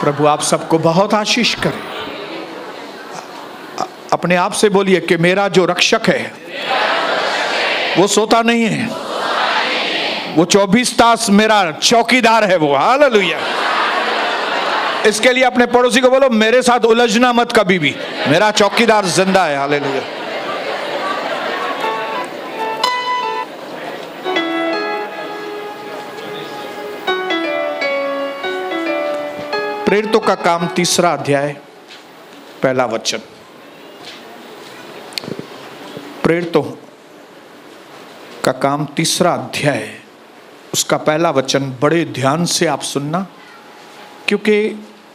प्रभु आप सबको बहुत आशीष करे। अपने आप से बोलिए कि मेरा जो रक्षक है वो सोता नहीं है, वो 24 तास मेरा चौकीदार है वो। हालेलुया। इसके लिए अपने पड़ोसी को बोलो मेरे साथ उलझना मत कभी भी, मेरा चौकीदार जिंदा है। हालेलुया। प्रेरितों का काम 3 अध्याय 1 वचन। प्रेरितों का काम 3 अध्याय उसका 1 वचन बड़े ध्यान से आप सुनना, क्योंकि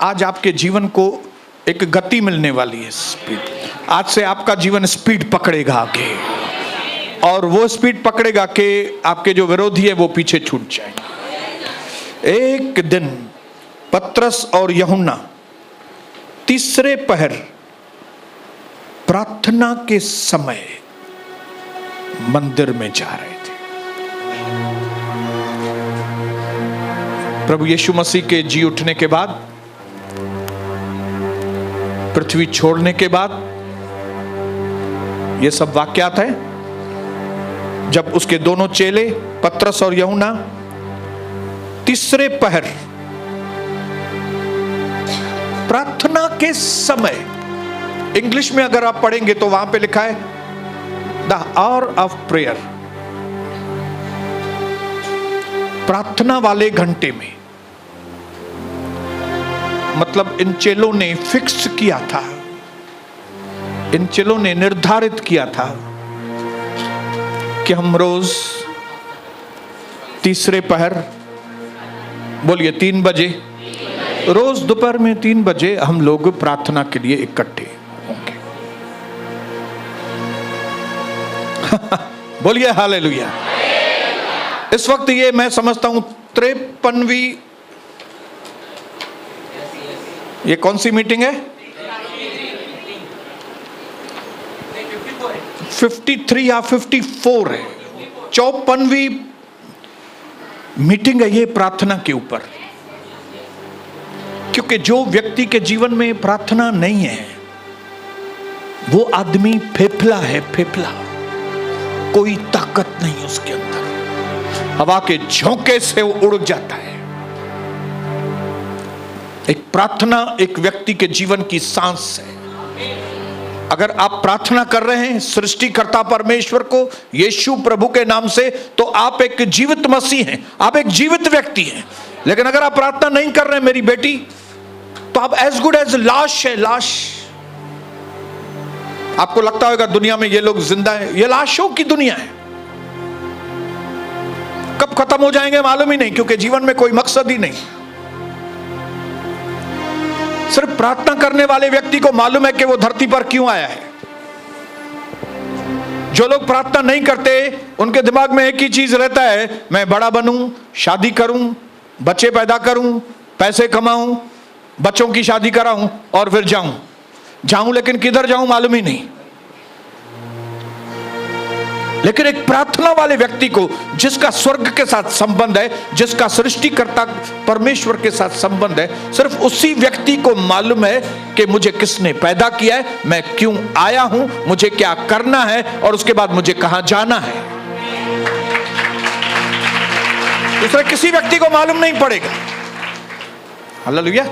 आज आपके जीवन को एक गति मिलने वाली है, स्पीड। आज से आपका जीवन स्पीड पकड़ेगा आगे, और वो स्पीड पकड़ेगा कि आपके जो विरोधी है वो पीछे छूट जाएंगे। एक दिन पतरस और यूहन्ना तीसरे पहर प्रार्थना के समय मंदिर में जा रहे थे। प्रभु यीशु मसीह के जी उठने के बाद, पृथ्वी छोड़ने के बाद, ये सब वाक्यात है जब उसके दोनों चेले पतरस और यूहन्ना तीसरे पहर प्रार्थना के समय, इंग्लिश में अगर आप पढ़ेंगे तो वहां पे लिखा है द आवर ऑफ प्रेयर, प्रार्थना वाले घंटे में। मतलब इन चेलों ने फिक्स किया था, इन चेलों ने निर्धारित किया था कि हम रोज तीसरे पहर, बोलिए 3 बजे, रोज दोपहर में 3 बजे हम लोग प्रार्थना के लिए इकट्ठे होंगे। बोलिए हालेलुया। इस वक्त ये मैं समझता हूं 53वीं, ये कौन सी मीटिंग है? 53 या 54 है, 54वीं मीटिंग है ये प्रार्थना के ऊपर। क्योंकि जो व्यक्ति के जीवन में प्रार्थना नहीं है वो आदमी फेफला है, फेफला। कोई ताकत नहीं उसके अंदर, हवा के झोंके से वो उड़ जाता है। एक प्रार्थना एक व्यक्ति के जीवन की सांस है। अगर आप प्रार्थना कर रहे हैं सृष्टिकर्ता परमेश्वर को, यीशु प्रभु के नाम से, तो आप एक जीवित मसीह हैं, आप एक जीवित व्यक्ति हैं। लेकिन अगर आप प्रार्थना नहीं कर रहे हैं मेरी बेटी, तो आप एज गुड एज लाश है, लाश। आपको लगता होगा दुनिया में ये लोग जिंदा है, ये लाशों की दुनिया है। कब खत्म हो जाएंगे मालूम ही नहीं, क्योंकि जीवन में कोई मकसद ही नहीं। सिर्फ प्रार्थना करने वाले व्यक्ति को मालूम है कि वो धरती पर क्यों आया है। जो लोग प्रार्थना नहीं करते उनके दिमाग में एक ही चीज रहता है, मैं बड़ा बनूं, शादी करूं, बच्चे पैदा करूं, पैसे कमाऊं, बच्चों की शादी कराऊं और फिर जाऊं, लेकिन किधर जाऊं मालूम ही नहीं। लेकिन एक प्रार्थना वाले व्यक्ति को, जिसका स्वर्ग के साथ संबंध है, जिसका सृष्टिकर्ता परमेश्वर के साथ संबंध है, सिर्फ उसी व्यक्ति को मालूम है कि मुझे किसने पैदा किया है, मैं क्यों आया हूं, मुझे क्या करना है, और उसके बाद मुझे कहां जाना है। दूसरे किसी व्यक्ति को मालूम नहीं पड़ेगा। हालेलुया।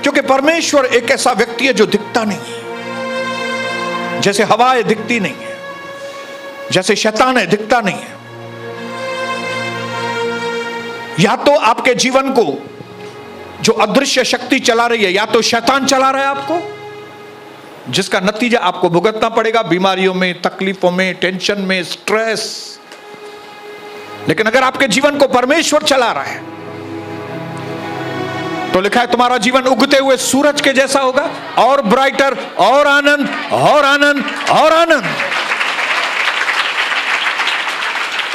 क्योंकि परमेश्वर एक ऐसा व्यक्ति है जो दिखता नहीं है, जैसे हवाएं दिखती नहीं है, जैसे शैतान है दिखता नहीं है। या तो आपके जीवन को जो अदृश्य शक्ति चला रही है, या तो शैतान चला रहा है आपको, जिसका नतीजा आपको भुगतना पड़ेगा बीमारियों में, तकलीफों में, टेंशन में, स्ट्रेस। लेकिन अगर आपके जीवन को परमेश्वर चला रहा है तो लिखा है तुम्हारा जीवन उगते हुए सूरज के जैसा होगा, और ब्राइटर, और आनंद, और आनंद, और आनंद।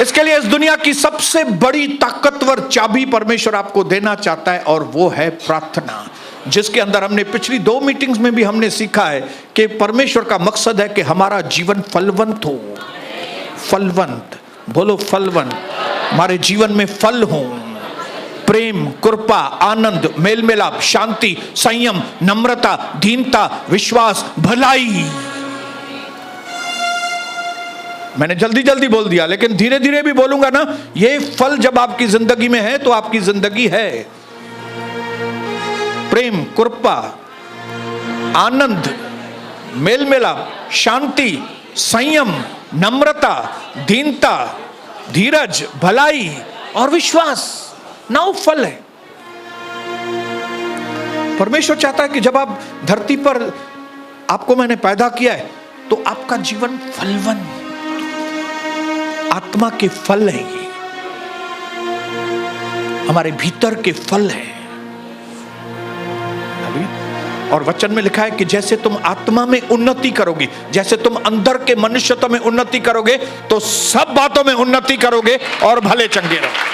इसके लिए इस दुनिया की सबसे बड़ी ताकतवर चाबी परमेश्वर आपको देना चाहता है, और वो है प्रार्थना, जिसके अंदर हमने पिछली 2 मीटिंग्स में भी हमने सीखा है कि परमेश्वर का मकसद है कि हमारा जीवन फलवंत हो। फलवंत, बोलो फलवंत, हमारे जीवन में फल हो, प्रेम, कृपा, आनंद, मेल मिलाप, शांति, संयम, नम्रता, दीनता, विश्वास, भलाई। मैंने जल्दी जल्दी बोल दिया, लेकिन धीरे धीरे भी बोलूंगा ना। ये फल जब आपकी जिंदगी में है तो आपकी जिंदगी है। प्रेम, कृपा, आनंद, मेल मिलाप, शांति, संयम, नम्रता, दीनता, धीरज, भलाई और विश्वास। 9 फल है। परमेश्वर चाहता है कि जब आप धरती पर, आपको मैंने पैदा किया है, तो आपका जीवन फलवन, आत्मा के फल हैं ये, हमारे भीतर के फल हैं। और वचन में लिखा है कि जैसे तुम आत्मा में उन्नति करोगे, जैसे तुम अंदर के मनुष्यत्व में उन्नति करोगे, तो सब बातों में उन्नति करोगे और भले चंगे रहोगे।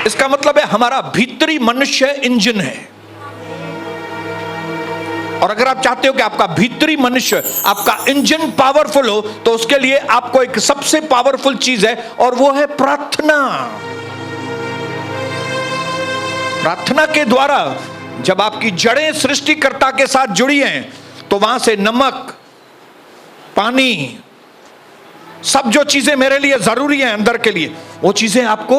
इसका मतलब है हमारा भीतरी मनुष्य इंजन है। और अगर आप चाहते हो कि आपका भीतरी मनुष्य, आपका इंजन पावरफुल हो, तो उसके लिए आपको एक सबसे पावरफुल चीज है, और वो है प्रार्थना। प्रार्थना के द्वारा जब आपकी जड़ें सृष्टिकर्ता के साथ जुड़ी हैं, तो वहां से नमक, पानी, सब जो चीजें मेरे लिए जरूरी हैं अंदर के लिए, वो चीजें आपको,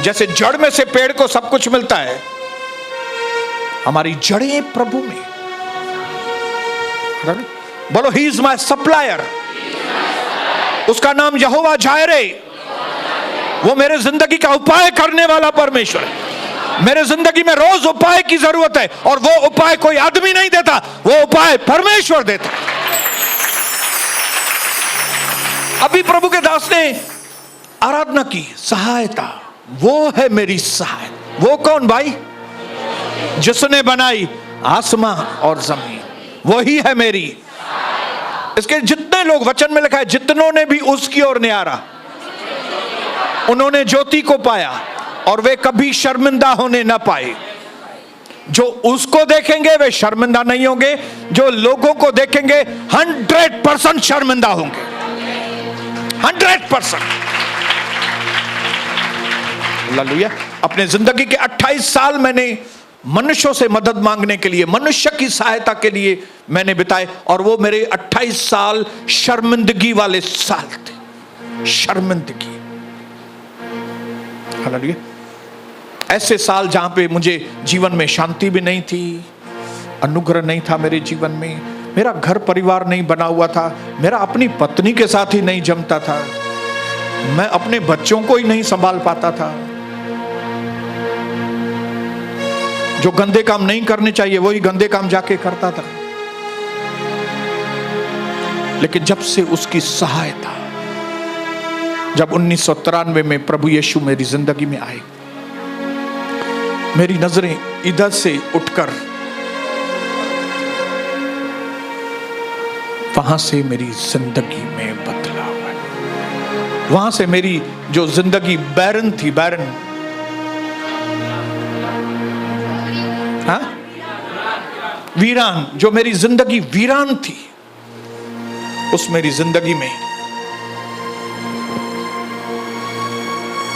जैसे जड़ में से पेड़ को सब कुछ मिलता है, हमारी जड़ें प्रभु में। बोलो, ही इज माई सप्लायर। उसका नाम यहोवा जायरे। वो मेरे जिंदगी का उपाय करने वाला परमेश्वर है। मेरे जिंदगी में रोज उपाय की जरूरत है, और वो उपाय कोई आदमी नहीं देता, वो उपाय परमेश्वर देता। अभी प्रभु के दास ने आराधना की, सहायता, वो है मेरी सहायता। वो कौन भाई? जिसने बनाई आसमां और जमीन, वही है मेरी। इसके जितने लोग, वचन में लिखा है, जितनों ने भी उसकी ओर निहारा, उन्होंने ज्योति को पाया, और वे कभी शर्मिंदा होने न पाए। जो उसको देखेंगे वे शर्मिंदा नहीं होंगे, जो लोगों को देखेंगे 100% शर्मिंदा होंगे। 100%। हालेलुया। अपने जिंदगी के 28 साल मैंने मनुष्यों से मदद मांगने के लिए, मनुष्य की सहायता के लिए मैंने बिताए, और वो मेरे 28 साल शर्मिंदगी वाले साल थे। शर्मिंदगी। हालेलुया। ऐसे साल जहां पे मुझे जीवन में शांति भी नहीं थी, अनुग्रह नहीं था मेरे जीवन में, मेरा घर परिवार नहीं बना हुआ था, मेरा अपनी पत्नी के साथ ही नहीं जमता था, मैं अपने बच्चों को ही नहीं संभाल पाता था, जो गंदे काम नहीं करने चाहिए वही गंदे काम जाके करता था। लेकिन जब से उसकी सहायता, जब 1993 में प्रभु यीशु मेरी जिंदगी में आए, मेरी नजरें इधर से उठकर वहां से मेरी जिंदगी में बदलाव है। वहां से मेरी जो जिंदगी बैरन थी, बैरन, हाँ, वीरान, जो मेरी जिंदगी वीरान थी, उस मेरी जिंदगी में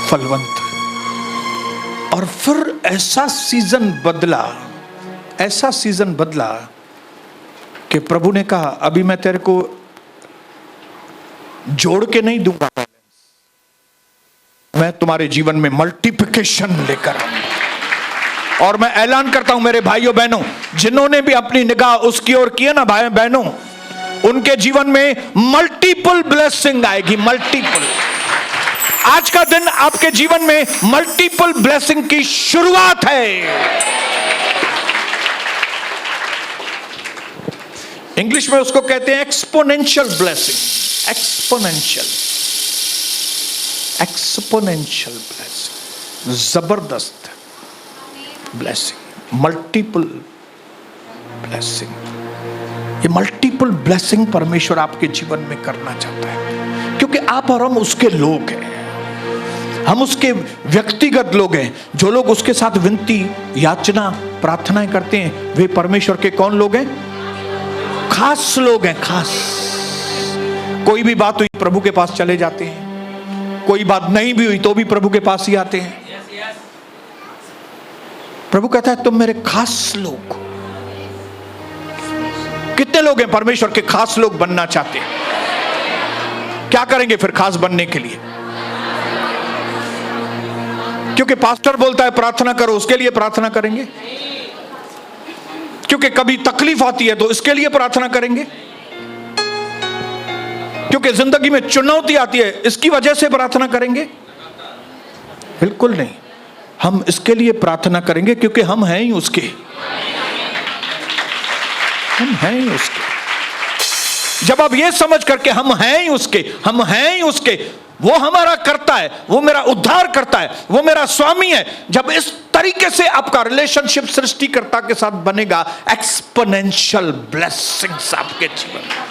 फलवंत। और फिर ऐसा सीजन बदला, ऐसा सीजन बदला कि प्रभु ने कहा, अभी मैं तेरे को जोड़ के नहीं दूंगा, मैं तुम्हारे जीवन में मल्टीप्लिकेशन लेकर आऊंगा। और मैं ऐलान करता हूं मेरे भाइयों बहनों, जिन्होंने भी अपनी निगाह उसकी ओर की है ना भाई बहनों, उनके जीवन में मल्टीपल ब्लेसिंग आएगी। मल्टीपल। आज का दिन आपके जीवन में मल्टीपल ब्लेसिंग की शुरुआत है। इंग्लिश में उसको कहते हैं exponential blessing. Exponential, exponential blessing, जबरदस्त ब्लेसिंग, मल्टीपल ब्लेसिंग। ये मल्टीपल ब्लेसिंग परमेश्वर आपके जीवन में करना चाहता है, क्योंकि आप और हम उसके लोग हैं, हम उसके व्यक्तिगत लोग हैं। जो लोग उसके साथ विनती, याचना, प्रार्थनाएं करते हैं, वे परमेश्वर के कौन लोग हैं? खास लोग हैं, खास। कोई भी बात हुई प्रभु के पास चले जाते हैं, कोई बात नहीं भी हुई तो भी प्रभु के पास ही आते हैं। प्रभु कहता है तुम मेरे खास लोग हो। कितने लोग हैं परमेश्वर के खास लोग बनना चाहते हैं? क्या करेंगे फिर खास बनने के लिए? क्योंकि पास्टर बोलता है प्रार्थना करो, उसके लिए प्रार्थना करेंगे? क्योंकि कभी तकलीफ आती है तो इसके लिए प्रार्थना करेंगे? क्योंकि जिंदगी में चुनौती आती है इसकी वजह से प्रार्थना करेंगे? बिल्कुल नहीं। हम इसके लिए प्रार्थना करेंगे क्योंकि हम हैं ही उसके, हम हैं ही उसके। जब आप ये समझ करके हम हैं ही उसके, हम हैं ही उसके, वो हमारा करता है, वो मेरा उद्धार करता है, वो मेरा स्वामी है, जब इस तरीके से आपका रिलेशनशिप सृष्टिकर्ता के साथ बनेगा, एक्सपोनेंशियल ब्लेसिंग्स आपके जीवन में।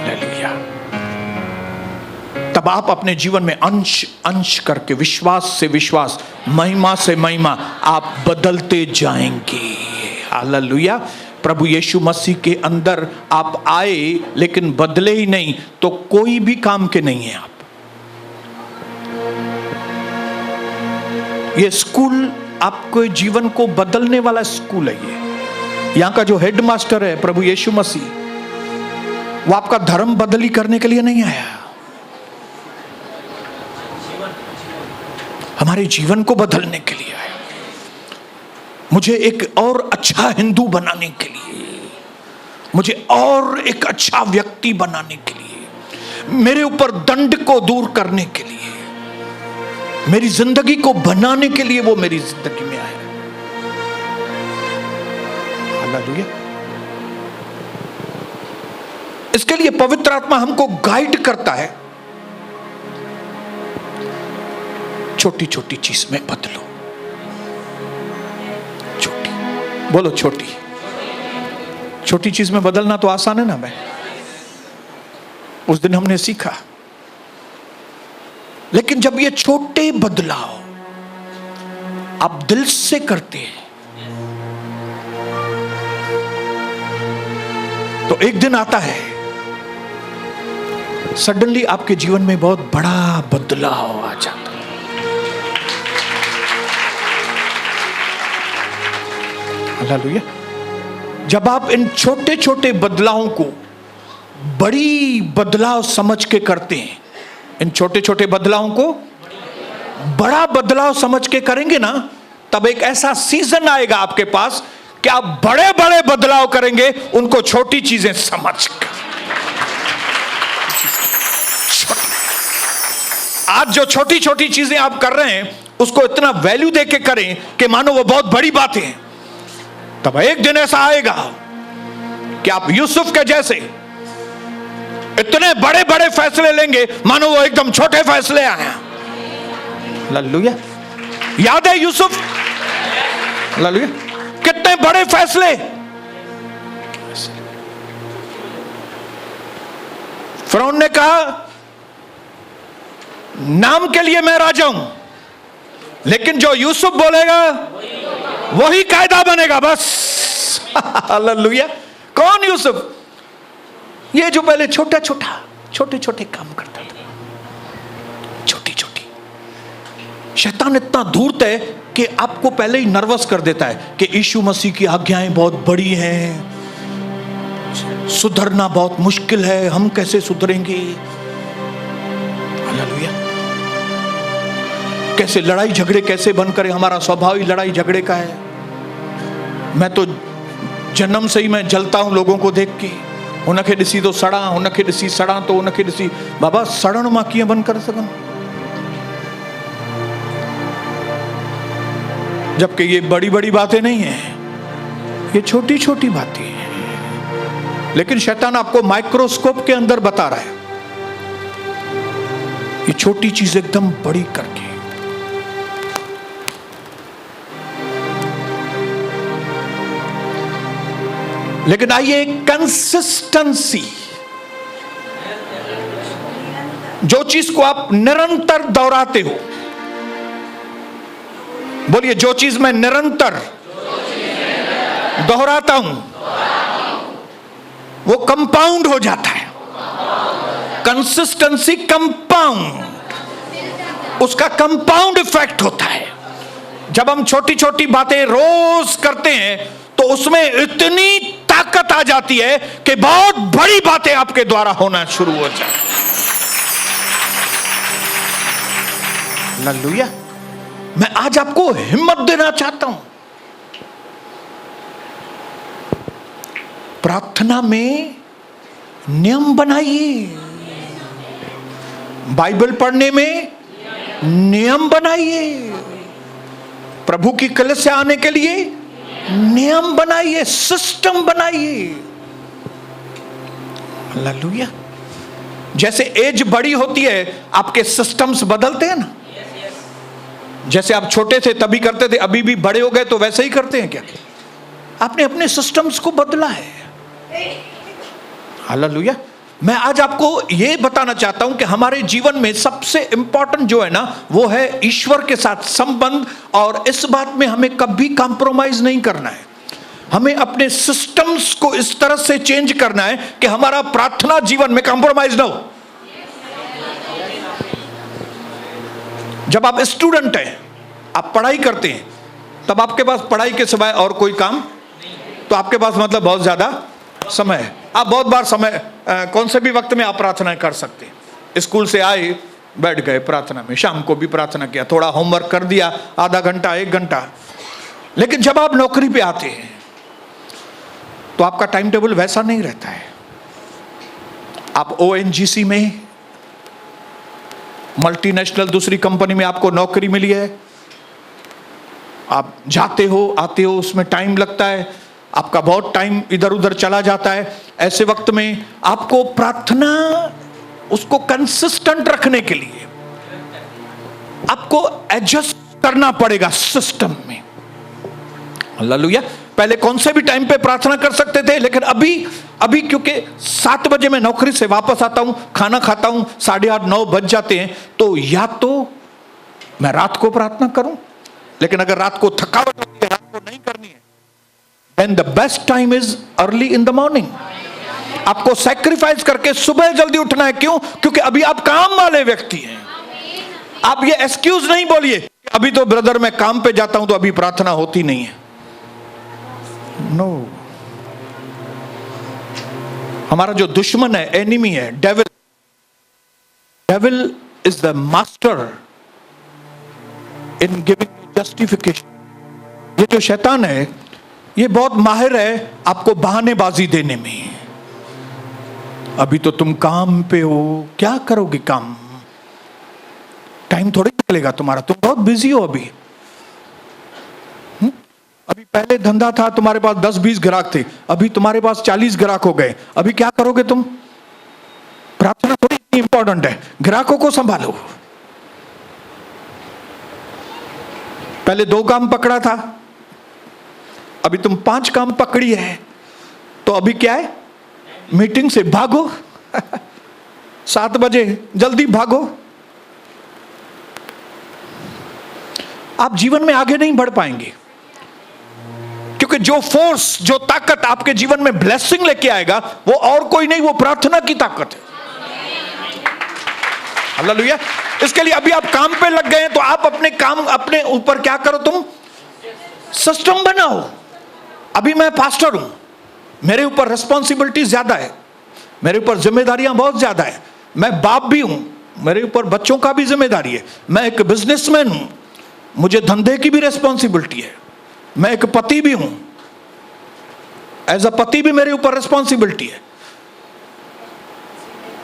हालेलुया। तब आप अपने जीवन में अंश अंश करके, विश्वास से विश्वास, महिमा से महिमा आप बदलते जाएंगे। हालेलुया। प्रभु यीशु मसीह के अंदर आप आए लेकिन बदले ही नहीं तो कोई भी काम के नहीं है आप। ये स्कूल आपके जीवन को बदलने वाला स्कूल है। ये यहां का जो हेड मास्टर है प्रभु यीशु मसीह, वो आपका धर्म बदली करने के लिए नहीं आया, हमारे जीवन को बदलने के लिए आया। मुझे एक और अच्छा हिंदू बनाने के लिए, मुझे और एक अच्छा व्यक्ति बनाने के लिए, मेरे ऊपर दंड को दूर करने के लिए, मेरी जिंदगी को बनाने के लिए वो मेरी जिंदगी में आया। हालेलुया। इसके लिए पवित्र आत्मा हमको गाइड करता है। छोटी छोटी चीज में बदलो। छोटी, बोलो छोटी। छोटी चीज में बदलना तो आसान है ना। मैं उस दिन हमने सीखा, लेकिन जब ये छोटे बदलाव आप दिल से करते हैं तो एक दिन आता है सडनली आपके जीवन में बहुत बड़ा बदलाव आ जाता है। हालेलुया। जब आप इन छोटे छोटे बदलावों को बड़ी बदलाव समझ के करते हैं, इन छोटे छोटे बदलावों को बड़ा बदलाव समझ के करेंगे ना, तब एक ऐसा सीजन आएगा आपके पास कि आप बड़े बड़े बदलाव करेंगे उनको छोटी चीजें समझ कर। आज जो छोटी छोटी चीजें आप कर रहे हैं उसको इतना वैल्यू देके करें कि मानो वो बहुत बड़ी बातें हैं। तब एक दिन ऐसा आएगा कि आप यूसुफ के जैसे इतने बड़े बड़े फैसले लेंगे मानो वो एकदम छोटे फैसले आए। हालेलुया। याद है यूसुफ? हालेलुया। कितने बड़े फैसले। फिरौन ने कहा नाम के लिए मैं राजा हूं, लेकिन जो यूसुफ बोलेगा वही कायदा बनेगा बस। हालेलुया। कौन यूसुफ? ये जो पहले छोटा छोटा छोटे छोटे काम करता था, छोटी छोटी। शैतान इतना धूर्त है कि आपको पहले ही नर्वस कर देता है कि यीशु मसीह की आज्ञाएं बहुत बड़ी हैं, सुधरना बहुत मुश्किल है, हम कैसे सुधरेंगे। हालेलुया। कैसे लड़ाई झगड़े कैसे बंद करें, हमारा स्वभाव ही लड़ाई झगड़े का है। मैं तो जन्म से ही मैं जलता हूं लोगों को देख के। उनके ॾिसी तो सड़ा, उनके ॾिसी सड़ा तो उनके ॾिसी। बाबा सड़न मां कीअं बंद कर सघूं, जबकि ये बड़ी बड़ी बातें नहीं है, ये छोटी छोटी बातें हैं। लेकिन शैतान आपको माइक्रोस्कोप के अंदर बता रहा है ये छोटी चीज एकदम बड़ी करके। लेकिन आइए कंसिस्टेंसी, जो चीज को आप निरंतर दोहराते हो, बोलिए जो चीज मैं निरंतर दोहराता हूं वो कंपाउंड हो जाता है। कंसिस्टेंसी कंपाउंड, उसका कंपाउंड इफेक्ट होता है। जब हम छोटी छोटी बातें रोज करते हैं तो उसमें इतनी ताकत आ जाती है कि बहुत बड़ी बातें आपके द्वारा होना शुरू हो जाए। हालेलुया। मैं आज आपको हिम्मत देना चाहता हूं, प्रार्थना में नियम बनाइए, बाइबल पढ़ने में नियम बनाइए, प्रभु की कलीसिया आने के लिए नियम बनाइए, सिस्टम बनाइए। हालेलुया। जैसे एज बड़ी होती है आपके सिस्टम्स बदलते हैं ना। जैसे आप छोटे थे तभी करते थे, अभी भी बड़े हो गए तो वैसे ही करते हैं क्या? आपने अपने सिस्टम्स को बदला है। हालेलुया। मैं आज आपको यह बताना चाहता हूं कि हमारे जीवन में सबसे इंपॉर्टेंट जो है ना, वो है ईश्वर के साथ संबंध, और इस बात में हमें कभी कॉम्प्रोमाइज नहीं करना है। हमें अपने सिस्टम्स को इस तरह से चेंज करना है कि हमारा प्रार्थना जीवन में कॉम्प्रोमाइज ना हो। जब आप स्टूडेंट हैं, आप पढ़ाई करते हैं, तब आपके पास पढ़ाई के सिवाय और कोई काम, तो आपके पास मतलब बहुत ज्यादा समय है। आप बहुत बार समय कौन से भी वक्त में आप प्रार्थना कर सकते हैं। स्कूल से आए, बैठ गए प्रार्थना में, शाम को भी प्रार्थना किया, थोड़ा होमवर्क कर दिया, आधा घंटा 1 घंटा। लेकिन जब आप नौकरी पे आते हैं तो आपका टाइम टेबल वैसा नहीं रहता है। आप ONGC में, मल्टीनेशनल दूसरी कंपनी में आपको नौकरी मिली है, आप जाते हो आते हो, उसमें टाइम लगता है, आपका बहुत टाइम इधर उधर चला जाता है। ऐसे वक्त में आपको प्रार्थना, उसको कंसिस्टेंट रखने के लिए आपको एडजस्ट करना पड़ेगा सिस्टम में। हालेलुया। पहले कौन से भी टाइम पे प्रार्थना कर सकते थे, लेकिन अभी क्योंकि 7 बजे मैं नौकरी से वापस आता हूं, खाना खाता हूं, 8:30 9 बज जाते हैं, तो या तो मैं रात को प्रार्थना करूं, लेकिन अगर रात को थकावट होती है, रात को नहीं करनी है, then the best time is early in the morning। आपको सैक्रिफाइस करके सुबह जल्दी उठना है। क्यों? क्योंकि अभी आप काम वाले व्यक्ति हैं। आप ये एक्सक्यूज नहीं बोलिए अभी तो ब्रदर मैं काम पे जाता हूं तो अभी प्रार्थना होती नहीं है। नो। हमारा जो दुश्मन है, एनिमी है, devil is the master in giving justification. ये जो शैतान है, ये बहुत माहिर है आपको बहानेबाजी देने में। अभी तो तुम काम पे हो, क्या करोगे काम? टाइम थोड़ी निकलेगा तुम्हारा, तुम बहुत बिजी हो अभी। अभी पहले धंधा था, तुम्हारे पास 10-20 ग्राहक थे, अभी तुम्हारे पास 40 ग्राहक हो गए, अभी क्या करोगे तुम? प्रार्थना थोड़ी इतनी इंपॉर्टेंट है, ग्राहकों को संभालो। पहले 2 काम पकड़ा था, अभी तुम 5 काम पकड़ी है, तो अभी क्या है? मीटिंग से भागो 7 बजे जल्दी भागो। आप जीवन में आगे नहीं बढ़ पाएंगे, क्योंकि जो फोर्स, जो ताकत आपके जीवन में ब्लेसिंग लेके आएगा, वो और कोई नहीं, वो प्रार्थना की ताकत है। हालेलुया। इसके लिए अभी आप काम पे लग गए हैं, तो आप अपने काम, अपने ऊपर क्या करो, तुम सिस्टम बनाओ। अभी मैं पास्टर हूं, मेरे ऊपर रिस्पॉन्सिबिलिटी ज्यादा है, मेरे ऊपर जिम्मेदारियां बहुत ज्यादा है। मैं बाप भी हूं, मेरे ऊपर बच्चों का भी जिम्मेदारी है। मैं एक बिजनेसमैन हूं, मुझे धंधे की भी रिस्पॉन्सिबिलिटी है। मैं एक पति भी हूं, एज अ पति भी मेरे ऊपर रिस्पॉन्सिबिलिटी है।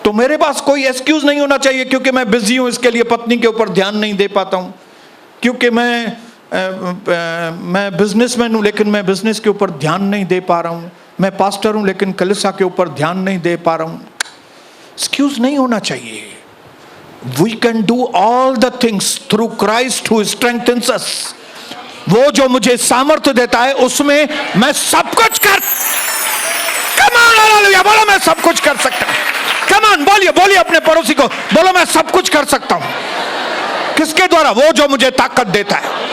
तो मेरे पास कोई एक्सक्यूज नहीं होना चाहिए क्योंकि मैं बिजी हूं, इसके लिए पत्नी के ऊपर ध्यान नहीं दे पाता हूं, क्योंकि मैं बिजनेसमैन हूं लेकिन मैं बिजनेस के ऊपर ध्यान नहीं दे पा रहा हूं, मैं पास्टर हूं लेकिन कलीसिया के ऊपर ध्यान नहीं दे पा रहा हूं। एक्सक्यूज नहीं होना चाहिए। We can do all the things through Christ who strengthens us. वो जो मुझे सामर्थ्य देता है, उसमें मैं सब कुछ कर, कम ऑन हालेलुया, बोलो मैं सब कुछ कर सकता हूं। कम ऑन, बोलिए बोलिए अपने पड़ोसी को, बोलो मैं सब कुछ कर सकता हूं। किसके द्वारा? वो जो मुझे ताकत देता है।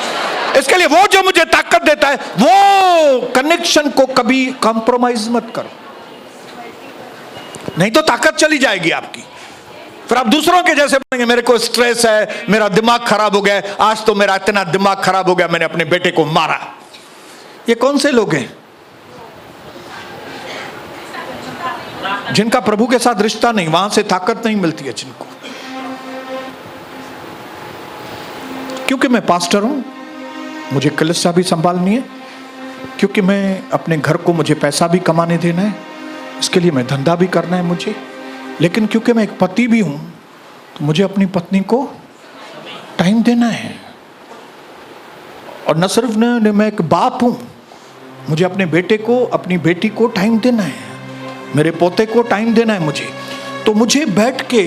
इसके लिए वो जो मुझे ताकत देता है, वो कनेक्शन को कभी कॉम्प्रोमाइज मत करो, नहीं तो ताकत चली जाएगी आपकी। फिर आप दूसरों के जैसे बोलेंगे, मेरे को स्ट्रेस है, मेरा दिमाग खराब हो गया, आज तो मेरा इतना दिमाग खराब हो गया, मैंने अपने बेटे को मारा। ये कौन से लोग हैं जिनका प्रभु के साथ रिश्ता नहीं, वहां से ताकत नहीं मिलती है जिनको। क्योंकि मैं पास्टर हूं, मुझे कलीसिया भी संभालनी है, क्योंकि मैं अपने घर को, मुझे पैसा भी कमाने देना है, इसके लिए मैं धंधा भी करना है मुझे, लेकिन क्योंकि मैं एक पति भी हूं तो मुझे अपनी पत्नी को टाइम देना है। और न सिर्फ मैं एक बाप हूं, मुझे अपने बेटे को, अपनी बेटी को टाइम देना है, मेरे पोते को टाइम देना है मुझे। तो मुझे बैठ के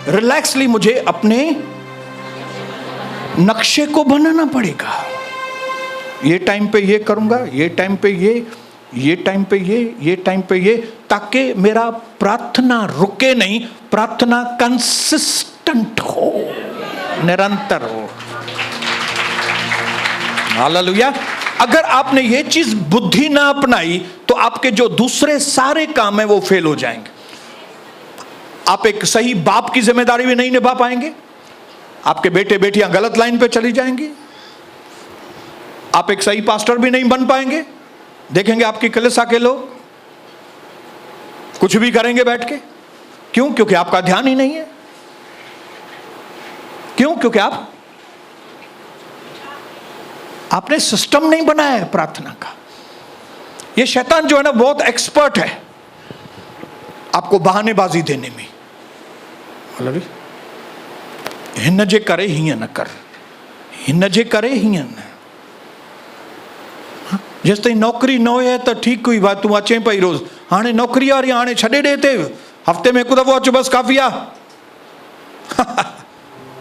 रिलैक्सली मुझे अपने नक्शे को बनाना पड़ेगा। ये टाइम पे ये करूंगा, ये टाइम पे ये टाइम पे ये टाइम पे ये, ताकि मेरा प्रार्थना रुके नहीं, प्रार्थना कंसिस्टेंट हो, निरंतर हो। हालेलुया। अगर आपने ये चीज बुद्धि ना अपनाई तो आपके जो दूसरे सारे काम है वो फेल हो जाएंगे। आप एक सही बाप की जिम्मेदारी भी नहीं निभा पाएंगे, आपके बेटे बेटियां गलत लाइन पे चली जाएंगी, आप एक सही पास्टर भी नहीं बन पाएंगे। देखेंगे आपकी कलीसिया के लोग कुछ भी करेंगे बैठ के। क्यों? क्योंकि आपका ध्यान ही नहीं है। क्यों? क्योंकि आपने सिस्टम नहीं बनाया है प्रार्थना का। ये शैतान जो है ना बहुत एक्सपर्ट है आपको बहानेबाजी देने में। हिन जे करे हीअं न कर, हिन जे करे हीअं न। जेसि ताईं नौकरी न हुए त ठीक हुई बात, तूं अचे पई रोज़, हाणे नौकरी वारी हाणे छॾे ॾे ते, हफ्ते में हिकु दफ़ो अच बस काफ़ी आ।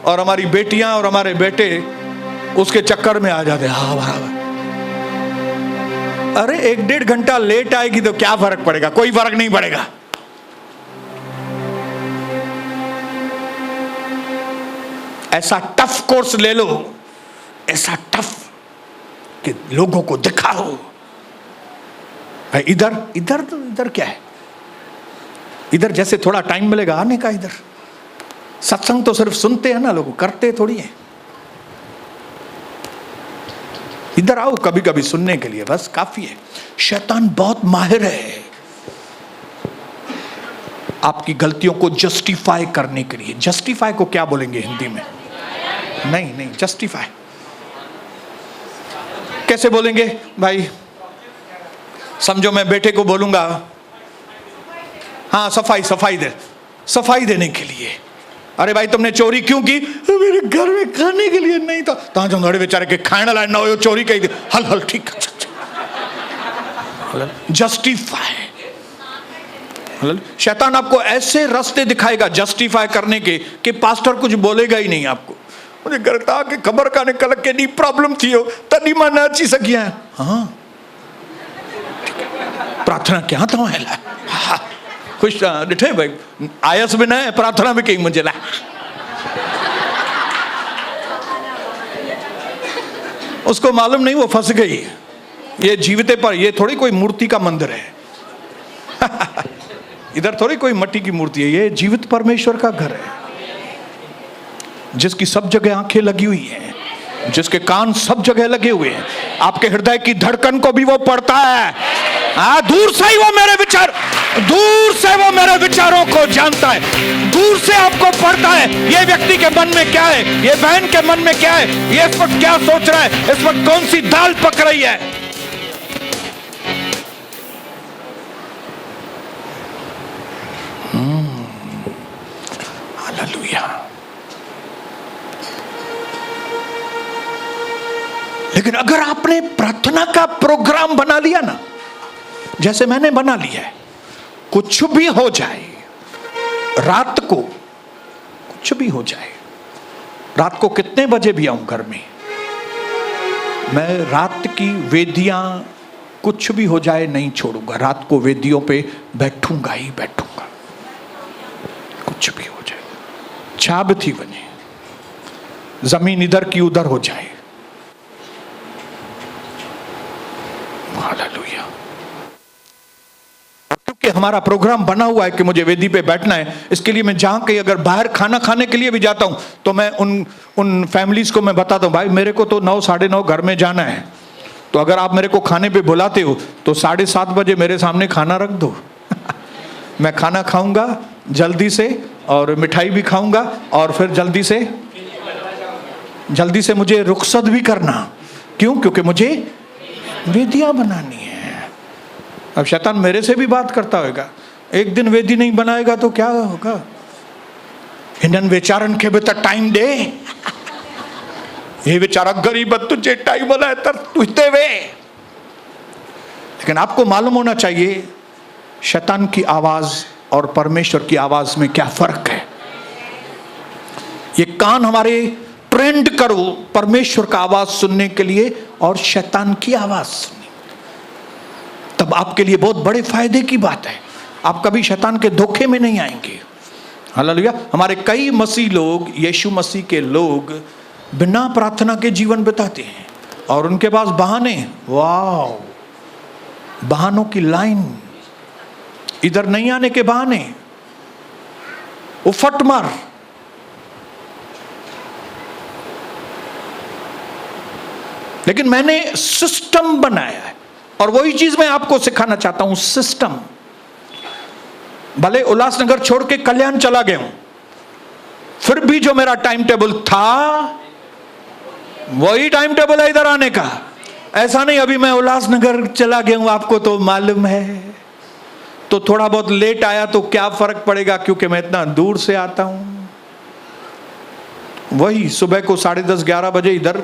और हमारी बेटियां और हमारे बेटे उसके चक्कर में आ जाते। हाँ बराबर। अरे 1-1.5 घंटा लेट आएगी तो क्या फर्क पड़ेगा? कोई फर्क नहीं पड़ेगा। ऐसा टफ कोर्स ले लो, ऐसा टफ कि लोगों को दिखाओ भाई इधर इधर तो इधर क्या है, इधर जैसे थोड़ा टाइम मिलेगा आने का। इधर सत्संग तो सिर्फ सुनते हैं ना लोग, करते थोड़ी है। इधर आओ कभी कभी सुनने के लिए, बस काफी है। शैतान बहुत माहिर है आपकी गलतियों को जस्टिफाई करने के लिए। जस्टिफाई को क्या बोलेंगे हिंदी में? नहीं, जस्टिफाई कैसे बोलेंगे भाई? समझो मैं बेटे को बोलूंगा, हाँ सफाई देने के लिए। अरे भाई तुमने चोरी क्यों की? मेरे घर में खाने के लिए नहीं था। तव्हां चवंदो अड़े वेचारे के खाइण लाइ न हुयो, चोरी कई। हल ठीक है, जस्टिफाई। शैतान आपको ऐसे रास्ते दिखाएगा जस्टिफाई करने के कि पास्टर कुछ बोलेगा ही नहीं आपको। मुझे घर तव्हांखे ख़बर कान्हे कल केॾी प्रॉब्लम थी वियो, तॾहिं मां न अची सघी आहियां। हाँ प्रार्थना कयां तव्हां लाइ। हा खुश ॾिठे भाई, आयसि बि न, प्रार्थना भी कई मुझे लाइ। उसको मालूम नहीं वो फंस गई। ये जीविते पर, ये थोड़ी कोई मूर्ति का मंदिर है। इधर थोड़ी कोई मट्टी की मूर्ति है, ये जीवित परमेश्वर का घर है, जिसकी सब जगह आंखें लगी हुई हैं, जिसके कान सब जगह लगे हुए हैं। आपके हृदय की धड़कन को भी वो पढ़ता है। दूर से ही वो मेरे विचारों को जानता है, दूर से आपको पढ़ता है। ये व्यक्ति के मन में क्या है, ये बहन के मन में क्या है, ये इस वक्त क्या सोच रहा है, इस वक्त कौन सी दाल पक रही है। हालेलुया। लेकिन अगर आपने प्रार्थना का प्रोग्राम बना लिया ना, जैसे मैंने बना लिया है, कुछ भी हो जाए, रात को कुछ भी हो जाए, रात को कितने बजे भी आऊं घर में, मैं रात की वेदियां कुछ भी हो जाए नहीं छोड़ूंगा। रात को वेदियों पे बैठूंगा ही बैठूंगा, कुछ भी हो जाए, छा भी थी वने, जमीन इधर की उधर हो जाए। हालेलुया। क्योंकि हमारा प्रोग्राम बना हुआ है कि मुझे वेदी पे बैठना है, इसके लिए मैं जहाँ कहीं अगर बाहर खाना खाने के लिए भी जाता हूँ तो मैं उन फैमिलीज को मैं बताता हूँ, भाई मेरे को तो 9 साढ़े 9 घर में जाना है, तो अगर आप मेरे को खाने पे बुलाते हो तो 7:30 बजे मेरे सामने खाना रख दो। मैं खाना खाऊंगा जल्दी से और मिठाई भी खाऊंगा और फिर जल्दी से मुझे रुखसत भी करना। क्यों? क्योंकि मुझे वेदियां बनानी है। अब शैतान मेरे से भी बात करता होगा, एक दिन वेदी नहीं बनाएगा तो क्या होगा? हिनन विचारन के बेटा टाइम दे, ये बेचारा गरीब तुझे टाइम वाला है तर तुझते वे। लेकिन आपको मालूम होना चाहिए शैतान की आवाज और परमेश्वर की आवाज में क्या फर्क है। ये कान हमारे ट्रेंड करो परमेश्वर का आवाज सुनने के लिए और शैतान की आवाज सुनने, तब आपके लिए बहुत बड़े फायदे की बात है। आप कभी शैतान के धोखे में नहीं आएंगे। हालेलुया। हमारे कई मसीह लोग, यीशु मसीह के लोग बिना प्रार्थना के जीवन बिताते हैं और उनके पास बहाने, वाह, बहानों की लाइन, इधर नहीं आने के बहाने, वो फट मार। लेकिन मैंने सिस्टम बनाया है और वही चीज मैं आपको सिखाना चाहता हूं, सिस्टम। भले उल्लासनगर छोड़ के कल्याण चला गया हूं, फिर भी जो मेरा टाइम टेबल था वही टाइम टेबल है इधर आने का। ऐसा नहीं अभी मैं उल्लासनगर चला गया हूं, आपको तो मालूम है, तो थोड़ा बहुत लेट आया तो क्या फर्क पड़ेगा क्योंकि मैं इतना दूर से आता हूं। वही सुबह को 10:30 11 बजे इधर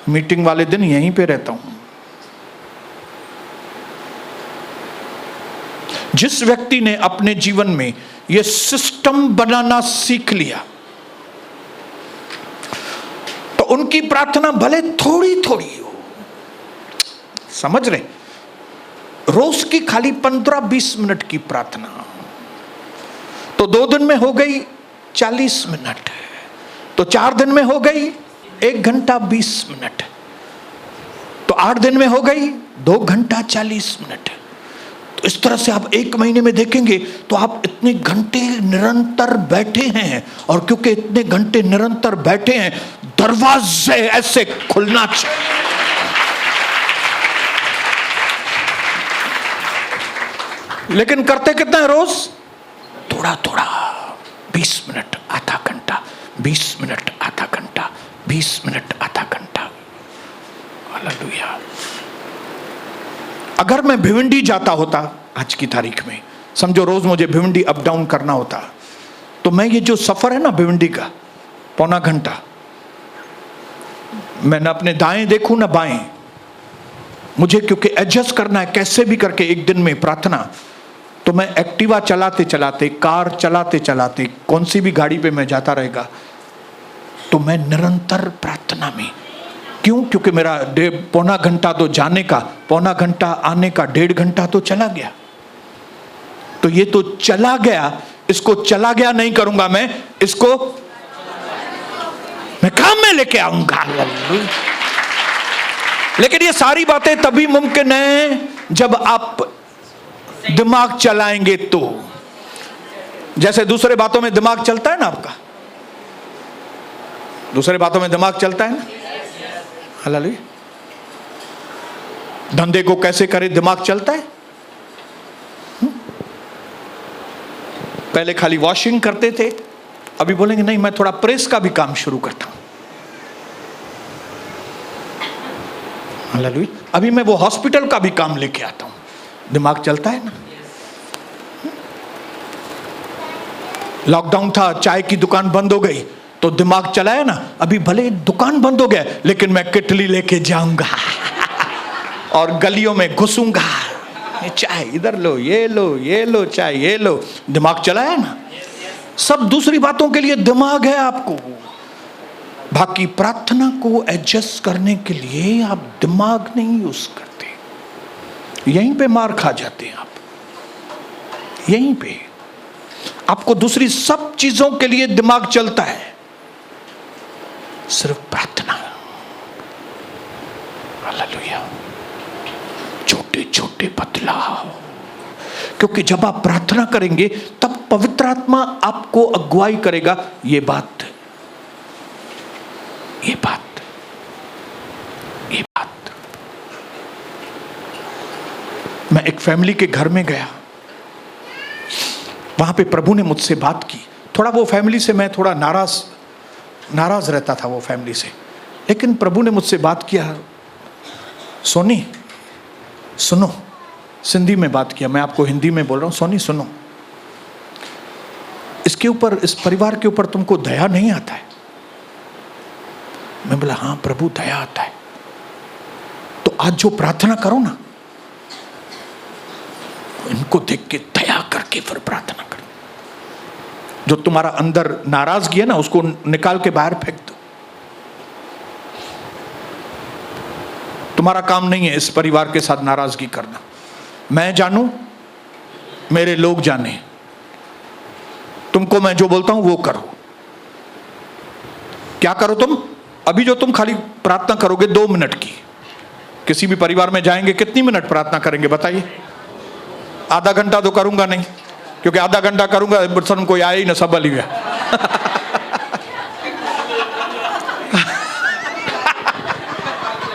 मीटिंग वाले दिन यहीं पे रहता हूं। जिस व्यक्ति ने अपने जीवन में यह सिस्टम बनाना सीख लिया तो उनकी प्रार्थना भले थोड़ी थोड़ी हो, समझ रहे, रोज की खाली 15-20 मिनट की प्रार्थना, तो 2 दिन में हो गई 40 मिनट, तो 4 दिन में हो गई 1 घंटा 20 मिनट, तो 8 दिन में हो गई 2 घंटा 40 मिनट। तो इस तरह से आप 1 महीने में देखेंगे तो आप इतने घंटे निरंतर बैठे हैं, और क्योंकि इतने घंटे निरंतर बैठे हैं दरवाजे ऐसे खुलना चाहिए। लेकिन करते कितना है रोज? थोड़ा थोड़ा, 20 मिनट आधा घंटा, 20 मिनट आधा घंटा, 20 मिनट आधा घंटा। हालेलुया। अगर मैं भिवंडी जाता होता आज की तारीख में, समझो रोज मुझे भिवंडी अप डाउन करना होता, तो मैं ये जो सफर है ना भिवंडी का 1.25 घंटा, मैं न अपने दाएं देखूं ना बाएं, मुझे क्योंकि एडजस्ट करना है कैसे भी करके एक दिन में प्रार्थना, तो मैं एक्टिवा चलाते चलाते, कार चलाते चलाते, कौन सी भी गाड़ी पे मैं जाता रहेगा, तो मैं निरंतर प्रार्थना में। क्यों? क्योंकि मेरा 1.25 घंटा तो जाने का, 1.25 घंटा आने का, 1.5 घंटा तो चला गया। तो ये तो चला गया, इसको चला गया नहीं करूंगा मैं, इसको मैं काम में लेके आऊंगा। लेकिन ये सारी बातें तभी मुमकिन है जब आप दिमाग चलाएंगे। तो जैसे दूसरे बातों में दिमाग चलता है ना आपका, दूसरे बातों में दिमाग चलता है ना, हालेलुया। धंधे को कैसे करे दिमाग चलता है। पहले खाली वॉशिंग करते थे, अभी बोलेंगे नहीं मैं थोड़ा प्रेस का भी काम शुरू करता हूं। हालेलुया। अभी मैं वो हॉस्पिटल का भी काम लेके आता हूं, दिमाग चलता है ना। लॉकडाउन था, चाय की दुकान बंद हो गई तो दिमाग चलाया ना, अभी भले दुकान बंद हो गया लेकिन मैं किटली लेके जाऊंगा और गलियों में घुसूंगा, चाय इधर लो, ये लो, ये लो, चाय ये लो, दिमाग चलाया ना। सब दूसरी बातों के लिए दिमाग है आपको, बाकी प्रार्थना को एडजस्ट करने के लिए आप दिमाग नहीं यूज करते, यहीं पे मार खा जाते हैं आप। यहीं पे आपको दूसरी सब चीजों के लिए दिमाग चलता है, सिर्फ प्रार्थना। हालेलुया। छोटे छोटे बदलाव, क्योंकि जब आप प्रार्थना करेंगे तब पवित्र आत्मा आपको अगुवाई करेगा। ये बात मैं एक फैमिली के घर में गया, वहां पे प्रभु ने मुझसे बात की। थोड़ा वो फैमिली से मैं थोड़ा नाराज रहता था वो फैमिली से, लेकिन प्रभु ने मुझसे बात किया, सोनी सुनो, सिंधी में बात किया, मैं आपको हिंदी में बोल रहा हूं, सोनी सुनो, इसके ऊपर, इस परिवार के ऊपर तुमको दया नहीं आता है? मैं बोला हाँ प्रभु दया आता है। तो आज जो प्रार्थना करो ना, इनको देख के दया करके फिर प्रार्थना करो। जो तुम्हारा अंदर नाराजगी है ना, उसको निकाल के बाहर फेंक दो। तुम्हारा काम नहीं है इस परिवार के साथ नाराजगी करना। मैं जानूं, मेरे लोग जाने, तुमको मैं जो बोलता हूं वो करो। क्या करो तुम? अभी जो तुम खाली प्रार्थना करोगे 2 मिनट की, किसी भी परिवार में जाएंगे कितनी मिनट प्रार्थना करेंगे बताइए? आधा घंटा तो करूंगा नहीं, क्योंकि आधा घंटा करूंगा बर्सन कोई आया ही ना, सब लिया।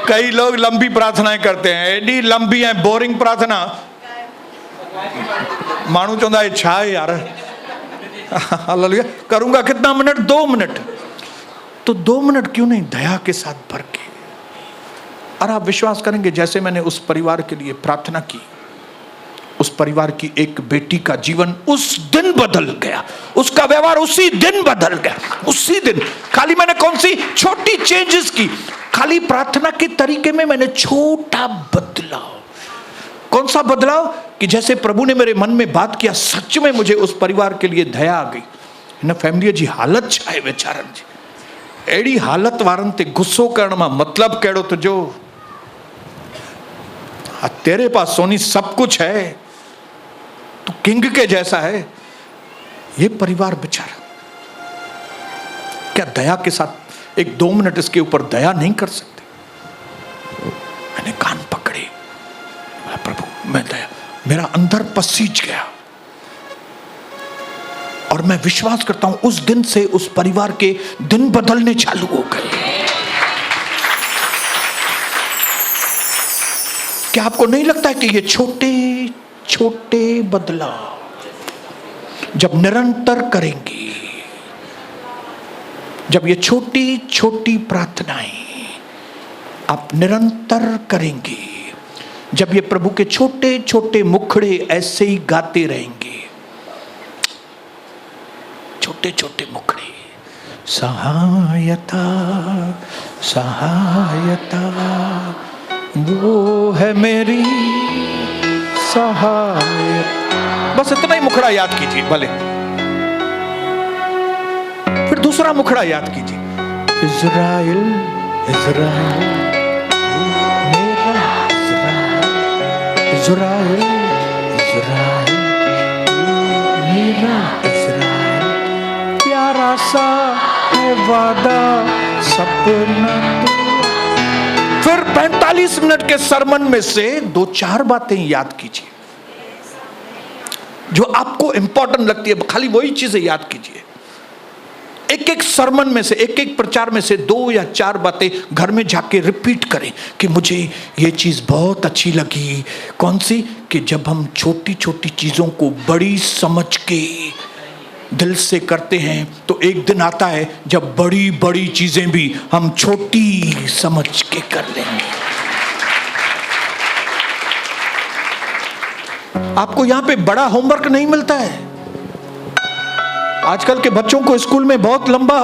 कई लोग लंबी प्रार्थनाएं करते हैं, एडी लंबी है, बोरिंग प्रार्थना। मानू चाहता है छा है यार, हालेलुया, करूंगा कितना मिनट? 2 मिनट। तो 2 मिनट क्यों नहीं दया के साथ भर के? और आप विश्वास करेंगे, जैसे मैंने उस परिवार के लिए प्रार्थना की, उस परिवार की एक बेटी का जीवन उस दिन बदल गया, उसका व्यवहार उसी दिन बदल गया, उसी दिन। खाली मैंने कौन सी छोटी चेंजेस की, खाली प्रार्थना के तरीके में मैंने छोटा बदलाव। कौन सा बदलाव? कि जैसे प्रभु ने मेरे मन में बात किया, सच में मुझे उस परिवार के लिए दया आ गई। न फैमिली जी हालत छाए वेचारन जी, एड़ी हालत वारन ते गुस्सो करण में मतलब केड़ो तो जो तेरे पास सोनी सब कुछ है, तू किंग के जैसा है, ये परिवार बेचारा क्या दया के साथ 1-2 मिनट इसके ऊपर दया नहीं कर सकते? मैंने कान पकड़े, प्रभु मैं दया, मेरा अंदर पसीज गया। और मैं विश्वास करता हूं उस दिन से उस परिवार के दिन बदलने चालू हो गए। क्या आपको नहीं लगता है कि ये छोटे छोटे बदलाव जब निरंतर करेंगे, जब ये छोटी छोटी प्रार्थनाएं आप निरंतर करेंगे, जब ये प्रभु के छोटे छोटे मुखड़े ऐसे ही गाते रहेंगे, छोटे छोटे मुखड़े, सहायता सहायता वो है मेरी सहायता, बस इतना ही मुखड़ा याद कीजिए भले। फिर दूसरा मुखड़ा याद कीजिए, इज़राइल इज़राइल मेरा इज़राइल, इज़राइल इज़राइल मेरा इज़राइल, प्यारा सा है वादा सपना। फिर 45 मिनट के सरमन में से 2-4 बातें याद कीजिए जो आपको इंपॉर्टेंट लगती है, खाली वही चीजें याद कीजिए। एक एक सरमन में से, एक एक प्रचार में से 2 या 4 बातें घर में जाके रिपीट करें कि मुझे ये चीज बहुत अच्छी लगी। कौन सी? कि जब हम छोटी छोटी चीजों को बड़ी समझ के दिल से करते हैं तो एक दिन आता है जब बड़ी बड़ी चीजें भी हम छोटी समझ के कर लेंगे। आपको यहां पे बड़ा होमवर्क नहीं मिलता है। आजकल के बच्चों को स्कूल में बहुत लंबा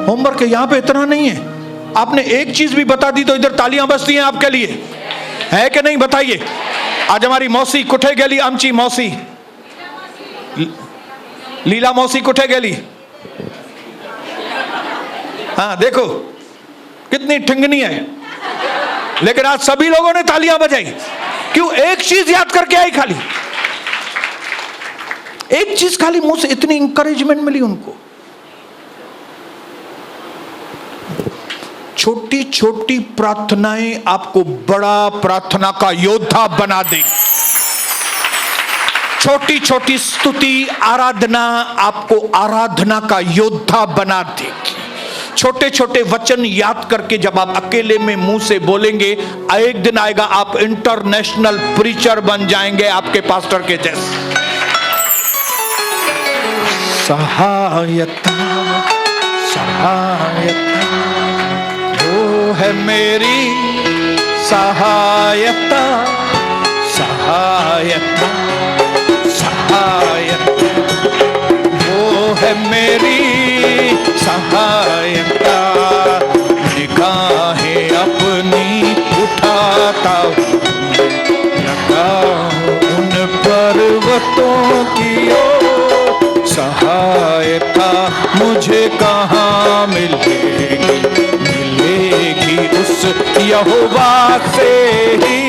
होमवर्क है, यहां पे इतना नहीं है। आपने एक चीज भी बता दी तो इधर तालियां बजती हैं आपके लिए, है कि नहीं? बताइए। आज हमारी मौसी कुठे गेली, आमची मौसी लीला मौसी कुठे गेली? हाँ देखो कितनी ठिंगनी है, लेकिन आज सभी लोगों ने तालियां बजाई। क्यों? एक चीज याद करके आई, खाली एक चीज, खाली मुंह से इतनी इंकरेजमेंट मिली उनको। छोटी छोटी प्रार्थनाएं आपको बड़ा प्रार्थना का योद्धा बना देंगी। छोटी छोटी स्तुति आराधना आपको आराधना का योद्धा बना देगी। छोटे छोटे वचन याद करके जब आप अकेले में मुंह से बोलेंगे, एक दिन आएगा आप इंटरनेशनल प्रीचर बन जाएंगे, आपके पास्टर के जैसे। सहायता सहायता वो है मेरी सहायता, सहायता सहायता वो है मेरी सहायता। निगाहें अपनी उठाता लगा उन पर्वतों की ओर, सहायता मुझे कहाँ मिलेगी, मिलेगी उस यहोवा से ही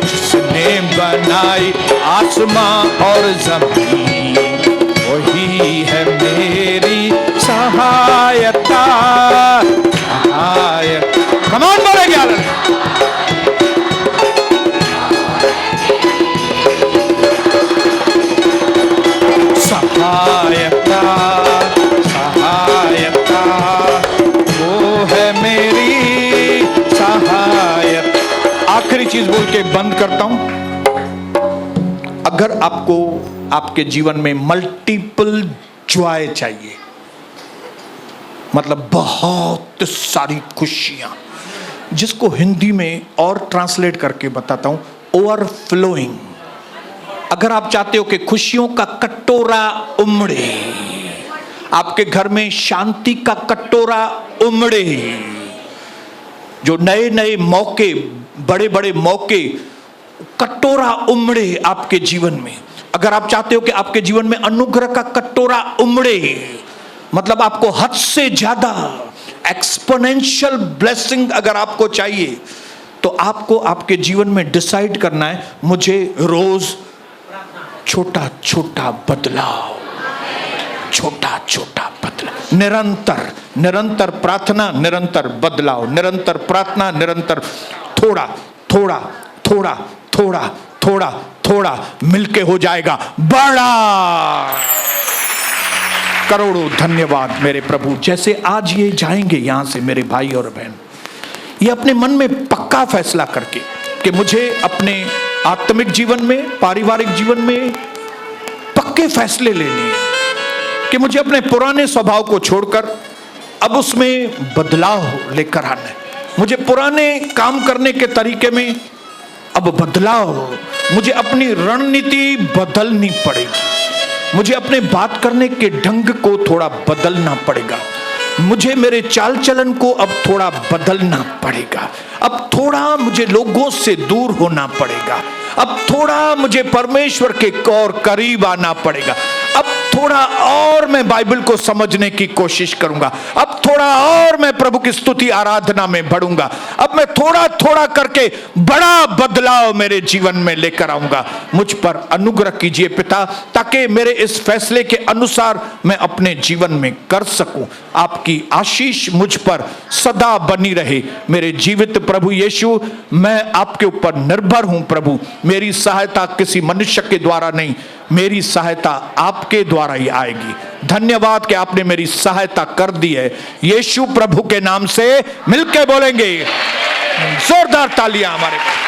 जिसने बनाई आसमां और जमीन, वही है मेरी सहायता, सहायता। कमान बोलेंगे सहायता, सहायता वो है मेरी सहायता। आखिरी चीज बोल के बंद करता हूं। अगर आपको आपके जीवन में मल्टीपल जॉय चाहिए, मतलब बहुत सारी खुशियां, जिसको हिंदी में और ट्रांसलेट करके बताता हूं, ओवरफ्लोइंग। अगर आप चाहते हो कि खुशियों का कटोरा उमड़े, आपके घर में शांति का कटोरा उमड़े, जो नए नए मौके, बड़े बड़े मौके, कटोरा उमड़े आपके जीवन में। अगर आप चाहते हो कि आपके जीवन में अनुग्रह का कटोरा उमड़े, मतलब आपको हद से ज्यादा एक्सपोनेंशियल ब्लेसिंग अगर आपको चाहिए, तो आपको आपके जीवन में डिसाइड करना है, मुझे रोज छोटा छोटा बदलाव, छोटा छोटा बदलाव, निरंतर निरंतर प्रार्थना, निरंतर बदलाव, निरंतर प्रार्थना, निरंतर थोड़ा थोड़ा थोड़ा थोड़ा थोड़ा थोड़ा मिलके हो जाएगा बड़ा। करोड़ों धन्यवाद मेरे प्रभु। जैसे आज ये जाएंगे यहां से मेरे भाई और बहन, ये अपने मन में पक्का फैसला करके कि मुझे अपने आत्मिक जीवन में, पारिवारिक जीवन में पक्के फैसले लेने हैं कि मुझे अपने पुराने स्वभाव को छोड़कर अब उसमें बदलाव लेकर आना है। मुझे पुराने काम करने के तरीके में अब बदलाव, मुझे अपनी रणनीति बदलनी पड़ेगी, मुझे अपने बात करने के ढंग को थोड़ा बदलना पड़ेगा, मुझे मेरे चाल चलन को अब थोड़ा बदलना पड़ेगा, अब थोड़ा मुझे लोगों से दूर होना पड़ेगा, अब थोड़ा मुझे परमेश्वर के और करीब आना पड़ेगा, अब थोड़ा और मैं बाइबल को समझने की कोशिश करूंगा, अब थोड़ा और मैं प्रभु की स्तुति आराधना में बढ़ूंगा, अब मैं थोड़ा थोड़ा करके बड़ा बदलाव मेरे जीवन में लेकर आऊंगा। मुझ पर अनुग्रह कीजिए पिता, ताकि मेरे इस फैसले के अनुसार मैं अपने जीवन में कर सकूं। आपकी आशीष मुझ पर सदा बनी रहे मेरे जीवित प्रभु यीशु। मैं आपके ऊपर निर्भर हूं प्रभु, मेरी सहायता किसी मनुष्य के द्वारा नहीं, मेरी सहायता आपके द्वारा ही आएगी। धन्यवाद कि आपने मेरी सहायता कर दी है। यीशु प्रभु के नाम से मिलके बोलेंगे जोरदार तालियां हमारे पास।